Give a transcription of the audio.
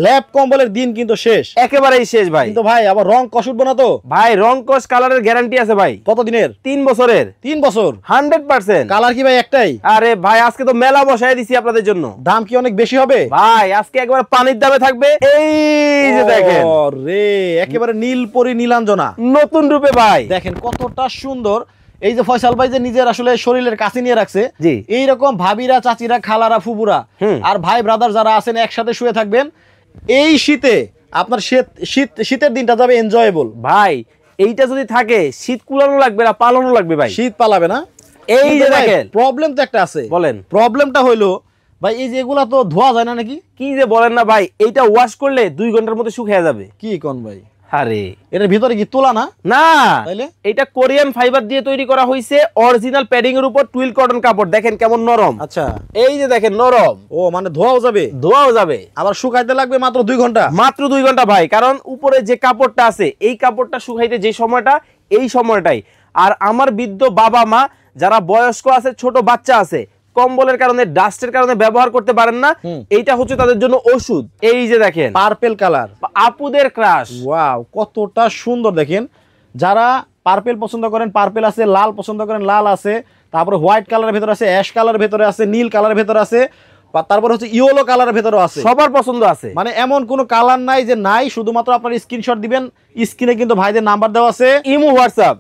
ল্যাপ কম্বলের দিন কিন্তু শেষ, একেবারেই শেষ ভাই। কিন্তু ভাই আবার রং কষ উঠবো না তো? ভাই রং কস কালারের গ্যারান্টি আছে ভাই। কত দিনের? 3 বছরের। 3 বছর 100%। কালার কি ভাই একটাই? আরে ভাই আজকে তো মেলা বসায় দিছি আপনাদের জন্য। দাম কি অনেক বেশি হবে? ভাই আজকে একবার পানির দামে থাকবে। এই যে দেখেন রে, একেবারে নীলপরি নীলাঞ্জনা নতুন রূপে ভাই। দেখেন কতটা সুন্দর। এই যে ফয়সাল ভাই যে নিজের আসলে শরীরের কাছে নিয়ে রাখছে, জি। এইরকম ভাবিরা, চাচিরা, খালারা, ফুপুরা আর ভাই ব্রাদার যারা আছেন একসাথে শুয়ে থাকবেন এই শীতে। আপনার শীতের দিনটা যাবে এনজয়েবল ভাই এইটা যদি থাকে শীত কুলানো লাগবে না, পালানো লাগবে ভাই। শীত পালাবে না। এই যে দেখেন প্রবলেম তো একটা আছে। বলেন। প্রবলেমটা হইলো ভাই এই যে এগুলা তো ধোয়া যায় না নাকি? কি যে বলেন না ভাই, এইটা ওয়াশ করলে 2 ঘন্টার মধ্যে শুকিয়ে যাবে। কি কোন ভাই? আরে এটার ভিতরে কি তোলা না? না, তাইলে এটা কোরিয়ান ফাইবার দিয়ে তৈরি করা হয়েছে, অরিজিনাল প্যাডিং এর উপর টুইল কটন কাপড়। দেখেন কেমন নরম। আচ্ছা, এই যে দেখেন নরম। ও মানে ধোয়াও যাবে, ধোয়াও যাবে, আবার শুকাইতে লাগবে মাত্র 2 ঘন্টা। মাত্র 2 ঘন্টা ভাই। কারণ উপরে যে কাপড়টা আছে এই কাপড়টা শুকাইতে যে সময়টা, এই সময়টাই। আর আমার বৃদ্ধ বাবা মা যারা বয়স্ক আছে, ছোট বাচ্চা আছে, কম্বলের কারণে, ডাস্টের কারণে ব্যবহার করতে পারেন না, এইটা হচ্ছে তাদের জন্য ওষুধ। এই যে দেখেন পার্পল কালার, আপুদের ক্রাশ। ওয়াও কতটা সুন্দর। দেখেন যারা পার্পল পছন্দ করেন পার্পল আছে, লাল পছন্দ করেন লাল আছে, তারপরে হোয়াইট কালারের ভেতরে আছে, অ্যাশ কালারের ভেতরে আছে, নীল কালারের ভেতরে আছে, তারপর হচ্ছে ইয়েলো কালারের ভেতরে আছে। সবার পছন্দ আছে, মানে এমন কোনো কালার নাই যে নাই। শুধুমাত্র আপনার স্ক্রিনশট দিবেন, স্ক্রিনে কিন্তু ভাইদের নাম্বার দেওয়া আছে, ইমো হোয়াটসঅ্যাপ।